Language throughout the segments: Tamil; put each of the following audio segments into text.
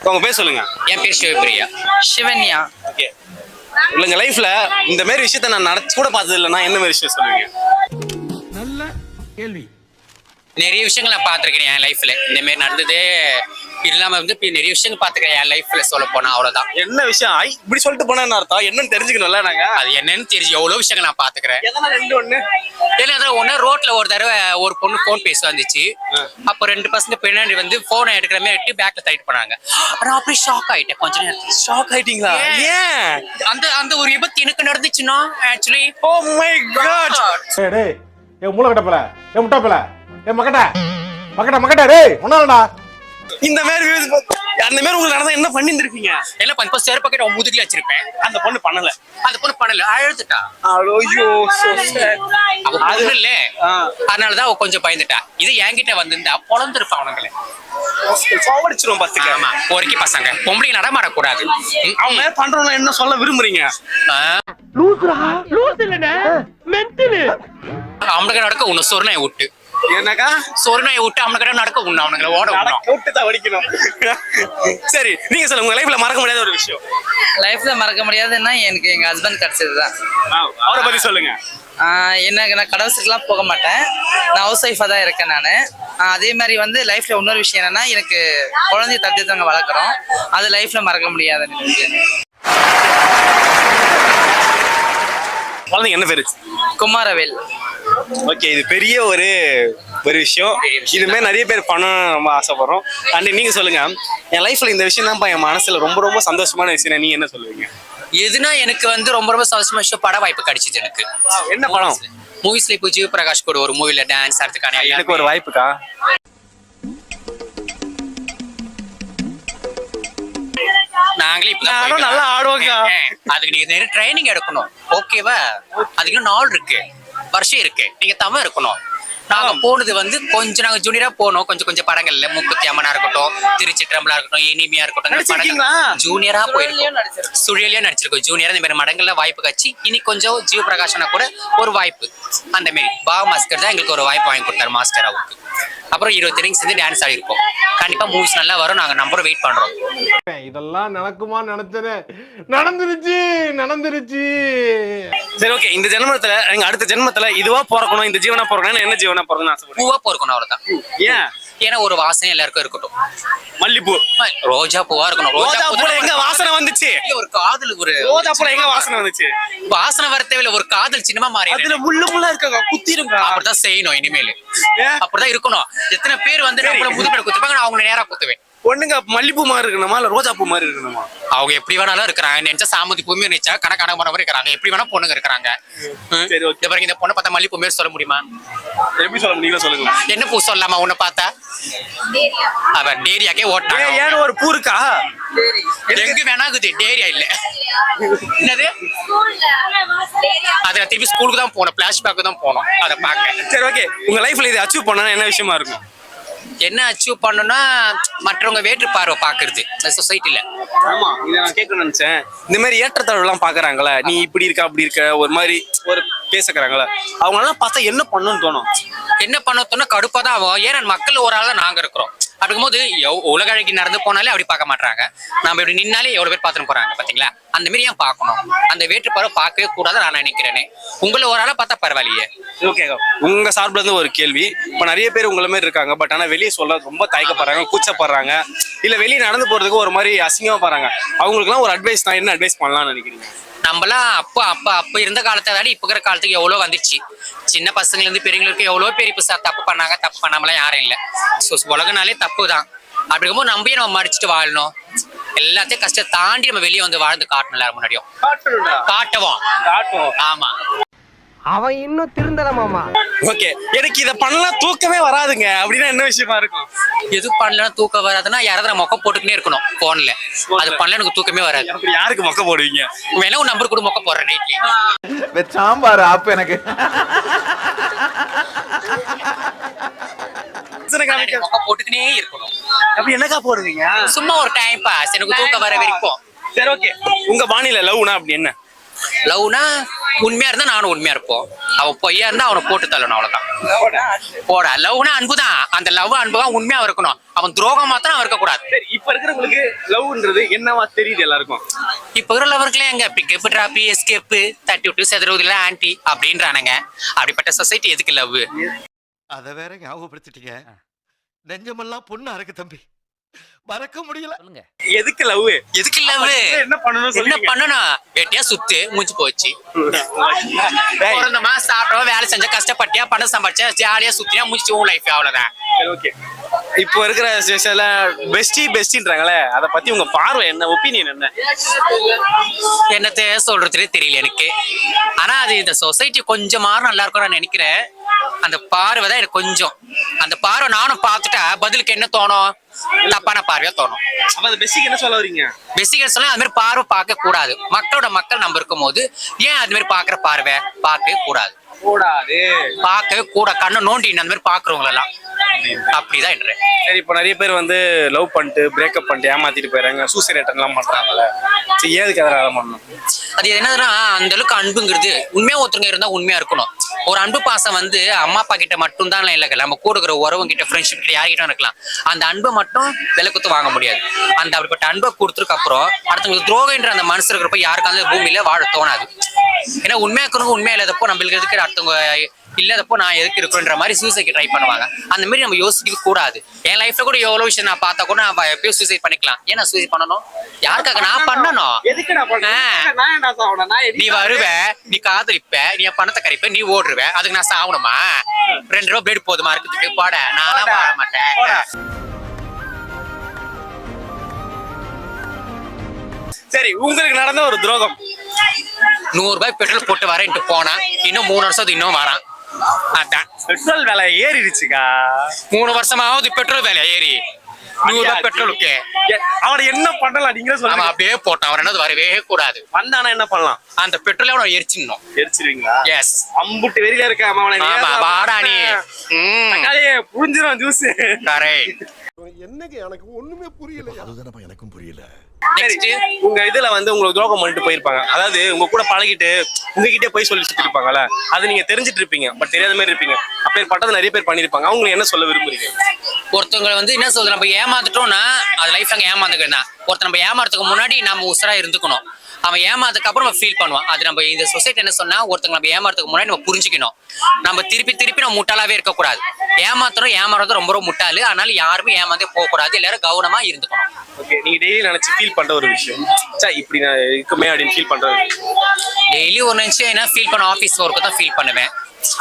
உங்க பேர் சொல்லுங்க. என் பேர் சிவபிரியா. சிவன்யா. ஓகே. உங்க லைஃப்ல இந்த மாதிரி விஷயத்த நான் நடத்தி கூட பார்த்தது இல்லைன்னா என்ன மாதிரி விஷயம் சொல்லுவீங்க? நல்ல கேள்வி. நிறைய விஷயங்கள் நான் பார்த்துருக்கேன் என் லைஃப்ல. இந்த மாதிரி நடந்தது இல்லாம வந்து நிறைய விஷயங்கள் பார்த்துருக்கேன் என் லைஃப்ல. சொல்ல போனா அவ்வளவுதான். என்ன விஷயம்? இப்படி சொல்லிட்டு போனா என்ன அர்த்தம்? என்னன்னு தெரிஞ்சுக்கணும்ல நாங்க. அது என்னன்னு தெரிஞ்சு எவ்வளவு விஷயங்கள் நான் பாத்துக்கிறேன். ஒண்ணு ஒன்னு ரோட்ல ஒரு தடவை ஒரு பொண்ணு போன் பேச வந்துச்சு. அப்ப 2 பசங்க பின்னாடி வந்து போனை எடுக்கிற மாதிரி எடுத்து பேக்ல தள்ளிட்டு போனாங்க. நான் அப்படியே ஷாக் ஆயிட்டேன். கொஞ்ச நேரம் ஷாக் ஆயிட்டீங்களா? ஏன் அந்த அந்த ஒரு விபத்து எனக்கு நடந்துச்சுன்னா ஆக்சுவலி ஓ மை காட். டேய் ஏ மூளை கட்டப்பல ஏ முட்டாப்பல ஏ மக்கட்ட டேய் ஒண்ணாடா. இந்த மாதிரி அந்த மாதிரி உங்களுக்கு நடந்தா என்ன பண்ணிருப்பீங்க? என்ன பண்ண சேர் பாக்கெட் முதுகுல வச்சிருப்பேன். அந்த பொண்ணு பண்ணல. அழுதுட்டா. ஐயோ அது இல்ல. அதனாலதான் அவ கொஞ்சம் பயந்துட்டா. இது என்கிட்ட வந்திருந்தா பொழந்திருப்பா அவனுங்களே. சாவடிச்சிரும் பாத்துக்க. ஆமா, பொறுக்கி பசங்க பொம்பளைங்க நடமாடக்கூடாது. அவங்க மேல பண்றவங்க என்ன சொல்ல விரும்புறீங்க? அவனுக்கு நடக்க உன்னை சொர்ணையை விட்டு என்னக்கா சொர்ணையை விட்டு அவனுக்கு நடக்க உண்ணு அவனுங்களை ஓட விட்டுதான் வடிக்கணும். சரி, நீங்க சொல்லுங்க உங்க லைஃப்ல மறக்க முடியாத ஒரு விஷயம். லைஃப்ல மறக்க முடியாதுன்னா எனக்கு எங்க ஹஸ்பண்ட் கிடைச்சதுதான். அவரை பத்தி சொல்லுங்க. எனக்கு நான் கடவுளுக்குலாம் போக மாட்டேன். நான் ஹவுஸ் ஒய்ஃபா தான் இருக்கேன் நான். அதே மாதிரி வந்து லைஃப்ல இன்னொரு விஷயம் என்னன்னா எனக்கு குழந்தைய தடுத்து வளர்க்குறோம். அது லைஃப்ல மறக்க முடியாது. குழந்தைங்க என்ன பேரு? குமாரவேல். ஓகே, இது பெரிய ஒரு விஷயம். இது மாதிரி நிறைய பேர் பண்ணணும்னு ரொம்ப ஆசைப்படுறோம். அண்ட் நீங்க சொல்லுங்க, என் லைஃப்ல இந்த விஷயம் தான் என் மனசுல ரொம்ப ரொம்ப சந்தோஷமான விஷயம். நீங்க என்ன சொல்லுவீங்க? எதுனா எனக்கு வந்து ரொம்ப ரொம்ப சந்தோஷமா விஷயம் பட வாய்ப்பு கிடைச்சிச்சு எனக்கு. என்ன படம்? மூவிஸ்ல இப்போ ஜீவபிரகாஷ் கூட ஒரு மூவில டான்ஸ் ஆடுறதுக்கான எனக்கு ஒரு வாய்ப்புக்கா. நாங்களே இப்ப நல்லா ஆடுவாங்க. அதுக்கு நீங்க நிறைய ட்ரைனிங் எடுக்கணும். ஓகேவா? அதுக்கு நாள் இருக்கு, வருஷம் இருக்கு. நீங்க தமிழ் இருக்கணும். நாங்க போனது வந்து கொஞ்சம் நாங்க ஜூனியரா போனோம். கொஞ்சம் படங்கள்ல மூக்குத்தி அம்மனா இருக்கட்டும், திருச்சிற்றம்பலா இருக்கட்டும், இனிமையா இருக்கட்டும், ஜூனியரா போயிருக்கோம். சுழியலையா நடிச்சிருக்கோம். ஜூனியரா இந்த மாதிரி மடங்கள்ல வாய்ப்பு கட்சி. இனி கொஞ்சம் ஜீவபிரகாஷனா கூட ஒரு வாய்ப்பு. அந்த மாதிரி பாபா மாஸ்டர் தான் எங்களுக்கு ஒரு வாய்ப்பு வாங்கி கொடுத்தாரு மாஸ்டர் அவருக்கு. அப்புறம் 20 தினங்க சேர்ந்து டான்ஸ் ஆடிருக்கோம். கண்டிப்பா மூவிஸ் நல்லா வரும். நாங்க நம்பரும் வெயிட் பண்றோம். இதெல்லாம் நடக்குமா நினைச்சேன். நடந்துருச்சு. சரி, ஓகே. இந்த ஜென்மத்துல எங்க அடுத்த ஜென்மத்துல இதுவா பிறக்கணும், இந்த ஜீவனா பிறக்கணும், என்ன ஜீவனா பிறக்கணும் ஆசைப்படுறீங்க? பூவா பிறக்கணும், அவ்வளவுதான். ஏன்? ஏன்னா ஒரு வாசனை எல்லாருக்கும் இருக்கட்டும். மல்லிப்பூ, ரோஜா பூவா இருக்கணும். ரோஜா பூல எங்க வாசனை வந்துச்சு? ஒரு காதல், ஒரு ரோஜா பூல எங்க வாசனை வந்துச்சு? வாசனை வர தேவையில்ல, ஒரு காதல் சின்னமா மாறி அதுல முள்ளா இருக்காங்க, குத்திருங்க. அப்படிதான் செய்யணும் இனிமேல். அப்படிதான் இருக்கணும். எத்தனை பேர் வந்து நம்மள முதுகடை குத்துப்பாங்க, நான் அவங்க நேரா குத்துவேன். பொண்ணுங்க மல்லிப்பூ மாதிரி இருக்கணுமா இல்ல ரோஜா பூ மாதிரி இருக்கணுமா? அவங்க எப்படி வேணாலும் இருக்கிறாங்க. நினைச்சா சாமந்தி பூமியும் நினைச்சா கணக்கான மாதிரி இருக்கிறாங்க. எப்படி வேணா பொண்ணுங்க இருக்கிறாங்க. சரி, ஓகே. பாருங்க, இந்த பொண்ணை பார்த்தா மல்லிப்பூ மாதிரி சொல்ல முடியுமா? எப்படி சொல்ல முடியும்? சொல்லுங்க. என்ன பூ சொல்லலாமா உன்னை பார்த்தா? அவன் டேரியாக்கே ஓட்டா. ஏன் ஒரு பூ இருக்கா? எங்க வேணாகுது, டேரியா இல்ல. என்னது? அத திருப்பி ஸ்கூலுக்கு தான் போனோம், பிளாஷ்பேக்கு தான் போனோம் அதை பார்க்க. சரி, ஓகே. உங்க லைஃப்ல இதை அச்சீவ் பண்ணா என்ன விஷயமா இருக்கும்? என்ன அச்சீவ் பண்ணணும்னா மற்றவங்க வேற்று பார்வை பாக்குறது சொசைட்டில. ஆமா, இதை நான் கேட்கணும்னு நினைச்சேன். இந்த மாதிரி ஏற்றத்தாழ்வு எல்லாம் பாக்குறாங்களா, நீ இப்படி இருக்க அப்படி இருக்க ஒரு மாதிரி ஒரு பேசுறாங்களா, அவங்க எல்லாம் பார்த்தா என்ன பண்ணணும்னு தோணும்? என்ன பண்ண தோணும்? கடுப்பா தான் ஆகும். ஏன்னா மக்கள் ஒரு ஆள் தான் நாங்க இருக்கிறோம். அப்படிங்கும்போது உலக அழகி நடந்து போனாலே அப்படி பார்க்க மாட்டாங்க. நம்ம இப்படி நின்னாலே எவ்வளவு பேர் பார்த்துட்டு போறாங்க பாத்தீங்களா? அந்த மாதிரி ஏன் பார்க்கணும்? அந்த வேற்றுப்பார்வை பார்க்கவே கூடாது நான் நினைக்கிறேனே. உங்களை ஒரு ஆளை பார்த்தா பரவாயில்லையே. ஓகே, உங்க சார்பில் இருந்து ஒரு கேள்வி. இப்ப நிறைய பேர் உங்களை மாதிரி இருக்காங்க, பட் ஆனா வெளியே சொல்ல ரொம்ப தயக்கப்படுறாங்க, கூச்சப்படுறாங்க, இல்ல வெளியே நடந்து போறதுக்கு ஒரு மாதிரி அசிங்கமா போறாங்க. அவங்களுக்கு எல்லாம் ஒரு அட்வைஸ், நான் என்ன அட்வைஸ் பண்ணலாம்னு நினைக்கிறீங்க? நம்மளாம் அப்ப இருந்த காலத்தை விட இப்ப இருக்கிற காலத்துக்கு எவ்வளவு வந்துச்சு. சின்ன பசங்கள்ல இருந்து பெரியவங்களுக்கு எவ்வளவு பேர் இப்ப தப்பு பண்ணாங்க. தப்பு பண்ணாமலாம் யாரும் இல்லை. உலகனாலே தப்பு தான். அப்படிங்கும்போது நம்பியே நம்ம மடிச்சுட்டு வாழணும். எல்லாத்தையும் கஷ்டத்தை தாண்டி நம்ம வெளியே வந்து வாழ்ந்து காட்டணும். எல்லாரும் முன்னாடியும் காட்டுவோம். ஆமா, அவன் இன்னும் திருந்தலமாமா. ஓகே, எனக்கு இதை பண்ணலாம் தூக்கமே வராதுங்க அப்படின்னா என்ன விஷயமா இருக்கும்? எது பண்ணலன்னா தூக்கம் வராதுன்னா யாராவது நான் மொக்க போட்டுக்கினே இருக்கணும் போன்ல. அது பண்ணல எனக்கு தூக்கமே வராது. யாருக்கு மொக்க போடுவீங்க? வேணா ஒரு நம்பர் கூட மொக்க போடுறேன் நைட்லி. சாம்பார் ஆப்பு எனக்கு மொக்க போட்டுக்கினே இருக்கணும். அப்படி என்னக்கா போடுவீங்க? சும்மா ஒரு டைம் பாஸ், எனக்கு தூக்கம் வர வரைக்கும். சரி, ஓகே. உங்க பாணியில லவ்னா அப்படி என்ன? லவ்னா உண்மையா இருந்தா நானும் உண்மையா இருப்போம், அவன் பொய்யா இருந்தா அவனை போட்டு தள்ளணும், அவ்வளவுதான். போட லவ்னா அன்புதான், அந்த லவ் அன்புதான் உண்மையா இருக்கணும், அவன் துரோகம் மாத்திரம் இருக்க கூடாது. சரி, இப்ப இருக்கிறவங்களுக்கு லவ்ன்றது என்னவா தெரியுது எல்லாருக்கும்? இப்ப இருக்கிற லவர்களே எங்க பிக்கப் டிராப் எஸ்கேப் தட்டி விட்டு செதறுவதில்ல ஆன்டி அப்படின்றானுங்க. அப்படிப்பட்ட சொசைட்டி எதுக்கு லவ்? அத வேற ஞாபகப்படுத்திட்டீங்க. நெஞ்சமெல்லாம் பொண்ணா இருக்கு தம்பி, மறக்க முடியல. எதுக்கு லவ்? எதுக்கு லவ்? என்ன பண்ணணும் என்ன சொல்லுங்க. பண்ணணும்? வெட்டியா சுத்து முடிஞ்சு போச்சு. பிறந்தமா சாப்பிட்டோம், வேலை செஞ்ச, கஷ்டப்பட்டியா, பணம் சம்பாதிச்சா, ஜாலியா சுத்தியா முடிச்சு உன் லைஃப், அவ்வளவுதான். ஓகே, இப்போ இருக்கிற சிச்சுவேஷன்ல பெஸ்டின்றாங்களே, அதை பத்தி உங்க பார்வை என்ன, ஒப்பீனியன் என்ன? என்னத்த சொல்றதுலே தெரியல எனக்கு. ஆனா அது இந்த சொசைட்டி கொஞ்சம் மாறும் நல்லா இருக்கும் நான் நினைக்கிறேன். அந்த பார்வை தான் எனக்கு கொஞ்சம், அந்த பார்வை நானும் பார்த்துட்டா பதிலுக்கு என்ன தோணும்? தப்பான பார்வையா தோணும். அப்ப அந்த பெஸ்டிக்கு என்ன சொல்ல வரீங்க? பேசிக்கா சொல்ல அது மாதிரி பார்வை பார்க்க கூடாது. மக்கள் நம்ம இருக்கும் போது ஏன் அது மாதிரி பாக்குற பார்வை பார்க்கவே கூடாது. பார்க்கவே கூட கண்ணை நோண்டி அந்த மாதிரி பாக்குறவங்க எல்லாம் அப்படிதான் என்று. சரி, இப்போ நிறைய பேர் வந்து லவ் பண்ணிட்டு பிரேக்கப் பண்ணிட்டு ஏமாத்திட்டு போயிடுறாங்க, சூசைட் அட்டன் எல்லாம் பண்றாங்கல்ல, சரி ஏதுக்கு அதெல்லாம் பண்ணணும்? அது என்னதுன்னா, அந்த அளவுக்கு அன்புங்கிறது உண்மையா ஒருத்தருங்க இருந்தா உண்மையா இருக்கணும். ஒரு அன்பு பாசம் வந்து அம்மா அப்பா கிட்ட மட்டும் தான் இல்லை, நம்ம கூட இருக்கிற உறவு கிட்ட, ஃப்ரெண்ட்ஷிப் கிட்ட யார்கிட்ட இருக்கலாம். அந்த அன்பை மட்டும் விலை குத்து வாங்க முடியாது. அந்த அப்படிப்பட்ட அன்பை கொடுத்துருக்கு அப்புறம் அடுத்தவங்களுக்கு துரோகன்ற அந்த மனசு இருக்கிறப்ப யாருக்கும் அந்த பூமியில வாழ தோணாது. ஏன்னா உண்மையா இருக்கணும், உண்மையா இல்லாதப்போ நம்மளுக்கு எதுக்கு அடுத்தவங்க இல்லாதப்போ நான் எதுக்கு இருக்குன்ற மாதிரி சூசைக்கு ட்ரை பண்ணுவாங்க. அந்த மாதிரி நம்ம யோசிக்க கூடாது. என் லைஃப்ல கூட எவ்வளவு விஷயம் நான் பார்த்தா கூட நான் எப்பயும் சூசைட் பண்ணிக்கலாம். ஏன் நான் சூசைட் பண்ணணும்? யாருக்காக நான் பண்ணணும்? நீ வருவ, நீ காதலிப்ப, நீ என் பணத்தை கரைப்ப, நீ ஓடுருவ, அதுக்கு நான் சாவணுமா? 2 ரூபா பிளேட் போதுமா இருக்கிறதுக்கு? போட நான் வாழ மாட்டேன். சரி, உங்களுக்கு நடந்த ஒரு துரோகம். 100 ரூபாய் பெட்ரோல் போட்டு வரேன்ட்டு போனா, இன்னும் 3 வருஷம் இன்னும் வரான். அதான் பெட்ரோல் விலை ஏறிடுச்சுக்கா. 3 வருஷமாவது பெட்ரோல் விலை ஏறி 100 ரூபாய் பெட்ரோலுக்கு அவனை என்ன பண்ணலாம் நீங்களே சொல்லுங்க. அவன் அப்படியே போட்டான், அவன் என்னது வரவே கூடாது. வந்தானா என்ன பண்ணலாம்? அந்த பெட்ரோலை அவனை எரிச்சிடணும். எரிச்சிருவீங்களா? எஸ். அம்புட்டு வெறியில இருக்க அவனை. ஆமா, வாடா நீ. புரிஞ்சிடும் ஜூஸ். கரெக்ட். என்னங்க எனக்கு ஒண்ணுமே புரியல. அதுதானப்பா எனக்கும் புரியல. நெக்ஸ்ட் உங்க இதுல வந்து உங்களுக்கு துரோகம் பண்ணிட்டு போயிருப்பாங்க, அதாவது உங்க கூட பழகிட்டு உங்ககிட்டே போய் சொல்லி சுத்திட்டு இருப்பாங்கல்ல, அது நீங்க தெரிஞ்சிட்டு இருப்பீங்க, பட் தெரியாத மாதிரி இருப்பீங்க. அப்பேற்பட்டது நிறைய பேர் பண்ணிருப்பாங்க. அவங்களுக்கு என்ன சொல்ல விரும்புறீங்க? ஒருத்தவங்க வந்து என்ன சொல்றது, நம்ம ஏமாந்துட்டோம்னா அது லைஃப் அங்க ஏமாந்துக்கிறதா. ஒருத்தர் நம்ம ஏமாறதுக்கு முன்னாடி நம்ம உசரா இருந்துக்கணும். அவன் ஏமாறதுக்கு அப்புறம் நம்ம ஃபீல் பண்ணுவான். அது நம்ம இந்த சொசைட்டி என்ன சொன்னா, ஒருத்தங்க நம்ம ஏமாறதுக்கு முன்னாடி நம்ம புரிஞ்சுக்கணும். நம்ம திருப்பி நம்ம முட்டாளாவே இருக்கக்கூடாது. ஏமாறது ரொம்ப முட்டாளு. அதனால யாருமே ஏமாந்தே போக கூடாது. எல்லாரும் கவனமா இருந்துக்கணும். ஓகே, நீங்க டெய்லி நினைச்சு ஃபீல் பண்ற ஒரு விஷயம், இப்படி நான் இருக்குமே அப்படின்னு ஃபீல் பண்ற ஒரு விஷயம்? டெய்லி ஒரு நிமிஷம் என்ன ஃபீல் பண்ண, ஆஃபீஸ் ஒர்க்கு தான் ஃபீல் பண்ணுவேன்.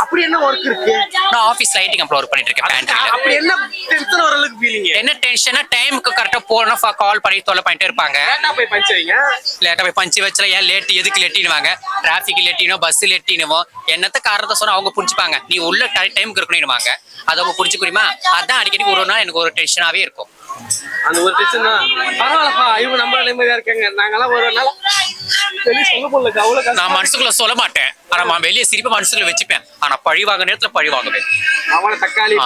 அப்படி என்ன ஒர்க் இருக்கு? நான் ஆஃபீஸ் லைட்டிங் அப்ல ஒர்க் பண்ணிட்டு இருக்கேன் பேண்ட்ரில. அப்படி என்ன டென்ஷன் வர அளவுக்கு ஃபீலிங்? என்ன டென்ஷனா, டைமுக்கு கரெக்டா போறணும், கால் பண்ணி தொலை பண்ணிட்டே இருப்பாங்க. லேட்டா போய் பஞ்ச் வைங்க. லேட்டா போய் பஞ்ச் வச்சல, ஏன் லேட், எதுக்கு லேட்டினுவாங்க? டிராஃபிக் லேட்டினோ, பஸ் லேட்டினுவோ, என்னத்த காரணத்தை சொன்னா அவங்க புரிஞ்சுப்பாங்க. நீ உள்ள டைமுக்கு இருக்கணும்னுவாங்க. அதை அவங்க புரிஞ்சுக்குமா? அதான் அடிக்கடி ஒரு நாள் எனக்கு ஒரு டென்ஷனாவே இருக்கும். அந்த ஒரு டென்ஷன் தான். பரவாயில்லப்பா, இவங்க நம்ம நிம்மதியா இருக்காங்க, நாங்கெல்லாம் ஒரு நாள் வெளியே சொல்ல போல. அவ்வளவு நான் மனசுக்குள்ள சொல்ல மாட்டேன், ஆனா வெளியே சிரிப்ப மனசுக்குள்ள வச்சுப்பேன். ஆனா பழி வாங்க நேரத்துல பழி வாங்குவேன். அவனை தக்காளி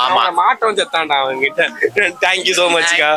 மாட்டம் செத்தான்டா அவங்க கிட்ட. Thank you so மச்க்கா.